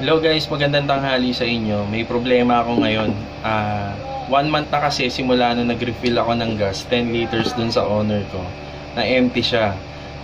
Hello guys, magandang tanghali sa inyo. May problema ako ngayon. 1 month na kasi simula na nag-refill ako ng gas, 10 liters dun sa owner ko, na empty siya.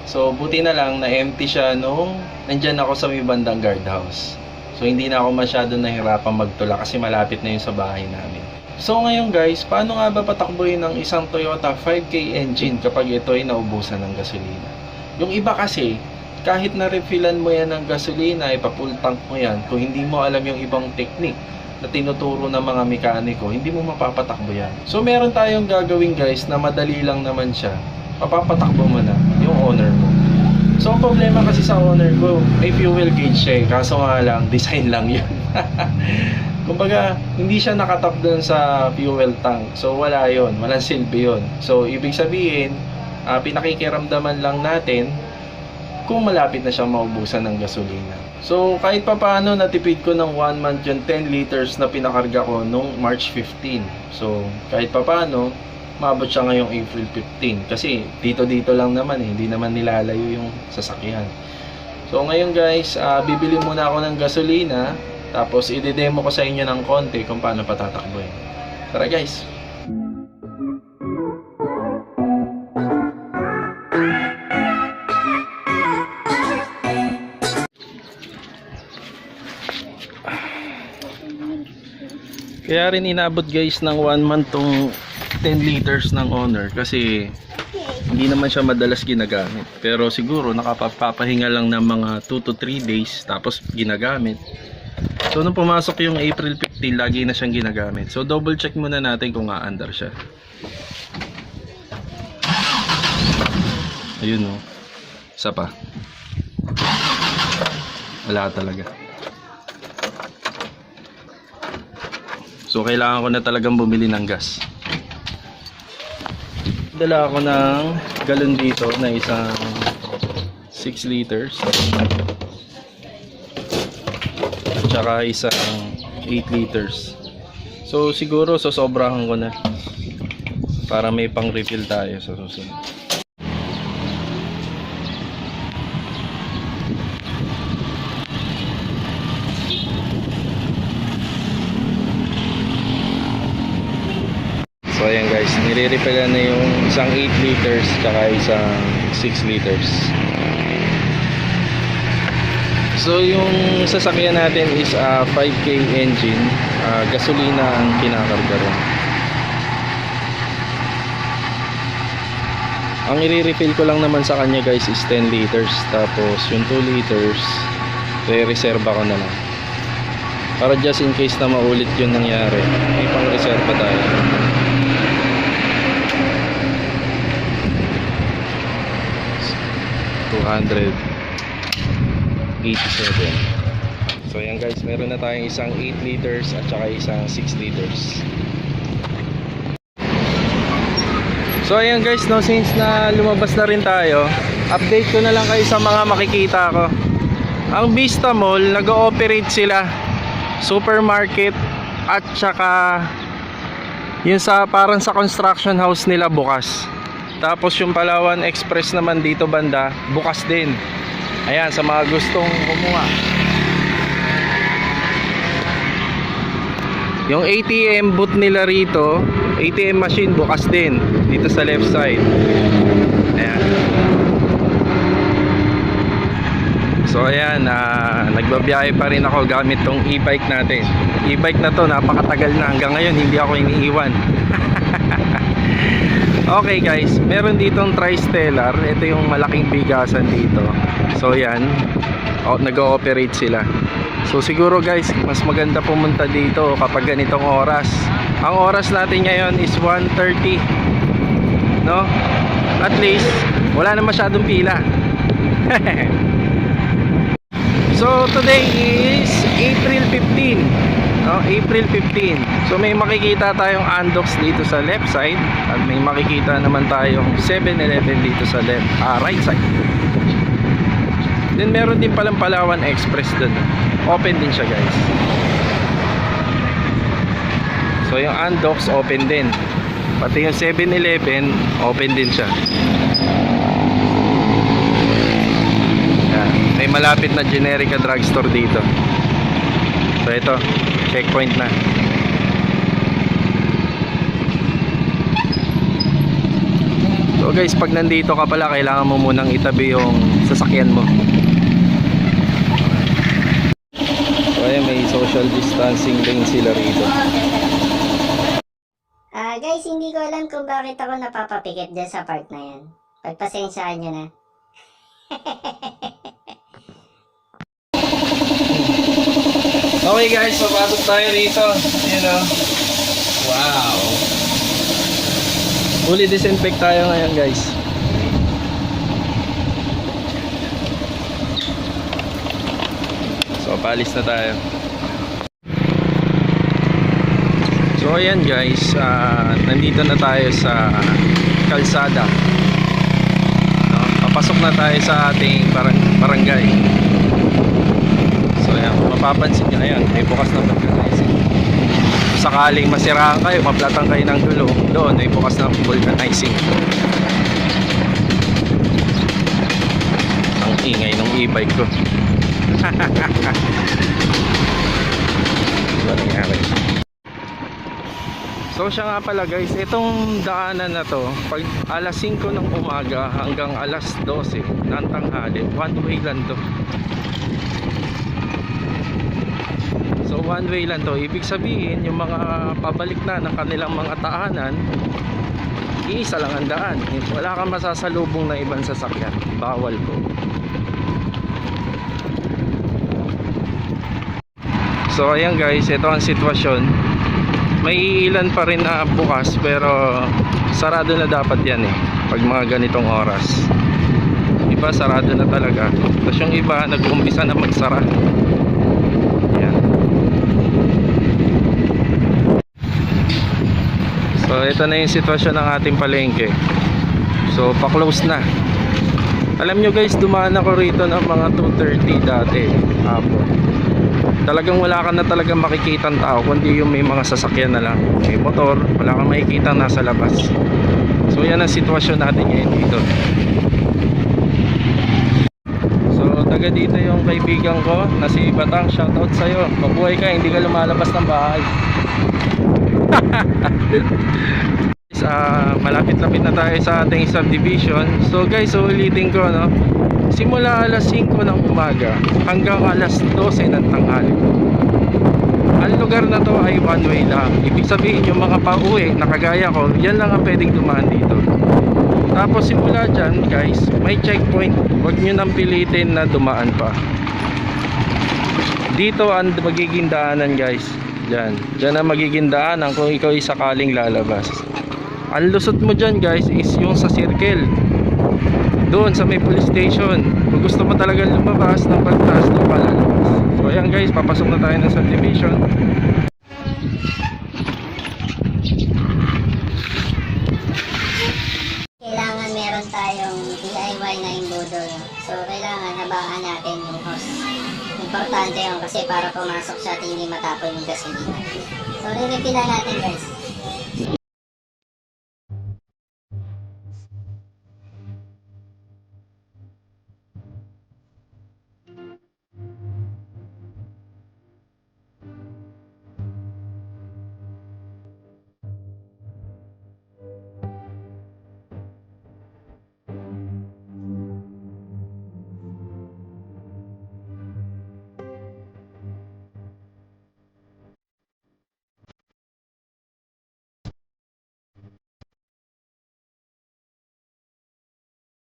So buti na lang na empty siya nung nandyan ako sa may bandang guardhouse. So hindi na ako masyado nahirapan magtula kasi malapit na yun sa bahay namin. So ngayon guys, paano nga ba patakbuhin ng isang Toyota 5K engine kapag ito ay naubusan ng gasolina? Yung iba kasi, kahit na-refillan mo yan ng gasolina, ipa-full tank mo yan, kung hindi mo alam yung ibang technique na tinuturo ng mga mekaniko, hindi mo mapapatakbo yan. So meron tayong gagawin guys na madali lang naman siya. Papapatakbo mo na yung owner mo. So ang problema kasi sa owner ko, may fuel gauge siya, kaso nga lang, design lang yun. Kumbaga, hindi siya nakatap doon sa fuel tank. So wala yun, walang silbi yun. So ibig sabihin, pinakikiramdaman lang natin kung malapit na siyang maubusan ng gasolina. So kahit pa paano natipid ko ng 1 month yung 10 liters na pinakarga ko nung March 15. So kahit pa paano maabot siya ngayong April 15 kasi dito lang naman hindi naman nilalayo yung sasakyan. So ngayon guys, bibili muna ako ng gasolina, tapos i-demo ko sa inyo ng konti kung paano patatakbuhin. Tara guys. Kaya rin inabot guys ng 1 month tong 10 liters ng owner kasi hindi naman siya madalas ginagamit. Pero siguro nakapapahinga lang ng mga 2 to 3 days tapos ginagamit. So nung pumasok yung April 15, lagi na siyang ginagamit. So double check muna natin kung aandar siya. Ayun o. Isa pa. Wala talaga. So kailangan ko na talagang bumili ng gas. Dala ako ng galon dito na isang 6 liters at saka isang 8 liters. So siguro sosobrahan ko na para may pang refill tayo sa susunod. So ayan guys, nire-refillan na yung isang 8 liters tsaka isang 6 liters. So yung sasakyan natin is 5K engine, gasolina ang kinakarga rin. Ang i-refill ko lang naman sa kanya guys is 10 liters, tapos yung 2 liters re-reserva ko na lang. Para just in case na maulit yung nangyari, may pang-reserva tayo. $287. So ayan guys, meron na tayong isang 8 liters at saka isang 6 liters. So ayan guys, no, since na lumabas na rin tayo, update ko na lang kayo sa mga makikita ko. Ang Vista Mall, nag-ooperate sila supermarket at saka yung sa parang sa construction house nila bukas. Tapos yung Palawan Express naman dito banda, bukas din. Ayan, sa mga gustong kumuha. Yung ATM booth nila rito, ATM machine bukas din dito sa left side. Ayan. So ayan, nagbabiyahe pa rin ako gamit tong e-bike natin. E-bike na to, napakatagal na, hanggang ngayon hindi ako iniiwan. Okay guys, meron ditong Tri-Stellar. Ito yung malaking bigasan dito. So yan, nag-ooperate sila. So siguro guys, mas maganda pumunta dito kapag ganitong oras. Ang oras natin ngayon is 1:30, no? At least wala na masyadong pila. So today is April 15, no? April 15. So may makikita tayong Andox dito sa left side at may makikita naman tayong 7-Eleven dito sa right side. Then meron din palang Palawan Express dun. Open din siya guys. So yung Andox open din. Pati yung 7-Eleven open din siya. May malapit na Generica drugstore dito. So ito, checkpoint na. So guys, pag nandito ka pala, kailangan mo munang itabi yung sasakyan mo. So ayan, may social distancing din sila rito. Guys, hindi ko alam kung bakit ako napapapikit dyan sa part na yan. Pagpasensyaan nyo na. Okay guys, papasok tayo dito. Ayan o. Wow. Fully disinfect tayo ngayon guys. So palis na tayo. So ayan guys, nandito na tayo sa kalsada. No, papasok na tayo sa ating barangay. So ayan, mapapansin nyo, ayan, may bukas na vulcanizing. Sakaling masiraan kayo, maplatang kayo ng dulo, doon may bukas na vulcanizing. Ang ingay ng e-bike ko. Ano nangyari? So siya nga pala guys, itong daanan na to, pag alas 5 ng umaga hanggang alas 12 ng tanghali, one way lang to. So one way lang to, ibig sabihin yung mga pabalik na ng kanilang mga tahanan, iisa lang ang daan. Wala kang masasalubong na ibang sasakyan, bawal po. So ayan guys, ito ang sitwasyon. May ilan pa rin na bukas pero sarado na dapat yan pag mga ganitong oras. Iba sarado na talaga, tapos yung iba nag-uumpisa na magsara. Yan. So ito na yung sitwasyon ng ating palengke. So pa-close na. Alam nyo guys, dumaan ako rito ng mga 2:30 dati hapon. Talagang wala ka na talagang makikitang tao, kundi yung may mga sasakyan na lang, may motor, wala kang makikita nasa labas. So yan ang sitwasyon natin ngayon dito. So taga dito yung kaibigan ko na si Batang, shoutout sa'yo, mabuhay ka, hindi ka lumalabas ng bahay. Malapit-lapit na tayo sa ating subdivision. So guys, ulitin ko, no, simula alas 5 ng umaga hanggang alas 12 ng tanghali, ang lugar na to ay one way lang. Ibig sabihin yung mga pauwi na kagaya ko, yan lang ang pwedeng dumaan dito. Tapos simula dyan guys, may checkpoint, huwag nyo nang pilitin na dumaan pa. Dito ang magiging daanan guys. Dyan ang magiging daanan kung ikaw ay sakaling lalabas. Ang lusot mo dyan guys is yung sa circle, doon sa may police station. Kung gusto mo talaga lumabas ng pagtaas, doon pa lalabas. So ayan guys, papasok na tayo ng subdivision. Kailangan meron tayong DIY na imbudol. So kailangan habangan natin yung hose. Importante yun kasi para pumasok siya at hindi matapon yung gasolina. So rinipin na natin guys.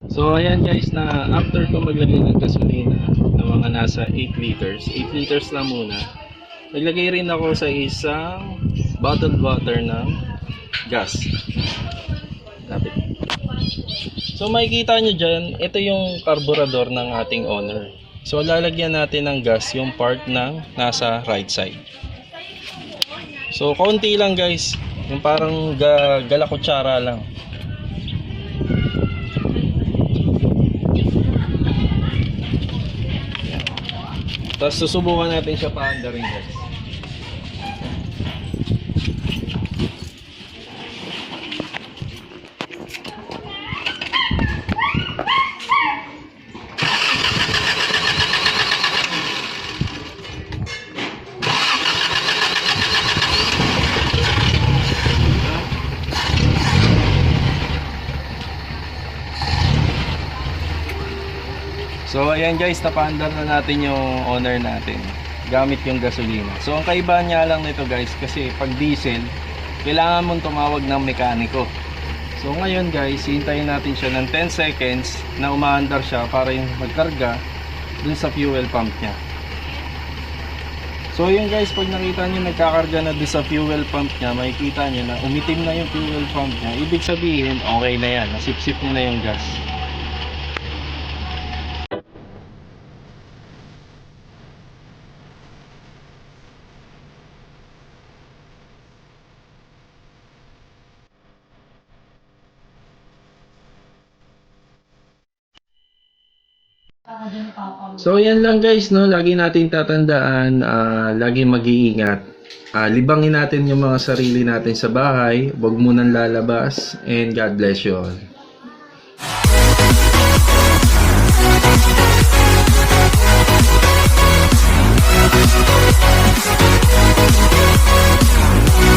So ayan guys, na after ko maglagay ng gasolina ng mga nasa 8 liters, 8 liters lang muna, naglagay rin ako sa isang bottled water ng gas. Lapit. So makikita nyo dyan, ito yung carburetor ng ating owner. So lalagyan natin ng gas yung part ng nasa right side. So kaunti lang guys, yung parang galakutsara lang. Tapos susubukan natin siya paanda rin guys. So ayan guys, napaandar na natin yung owner natin gamit yung gasolina. So ang kaibahan niya lang nito guys, kasi pag diesel kailangan mong tumawag ng mekaniko. So ngayon guys, hintayin natin siya ng 10 seconds na umaandar siya para yung magkarga dun sa fuel pump niya. So yun guys, pag nakita nyo nagkakarga na dun sa fuel pump niya, makikita nyo na umitim na yung fuel pump niya. Ibig sabihin, okay na yan, nasipsip niya na yung gas. So yan lang guys, no, lagi natin tatandaan, lagi mag-iingat. Libangin natin yung mga sarili natin sa bahay, huwag munang lalabas, and God bless you all.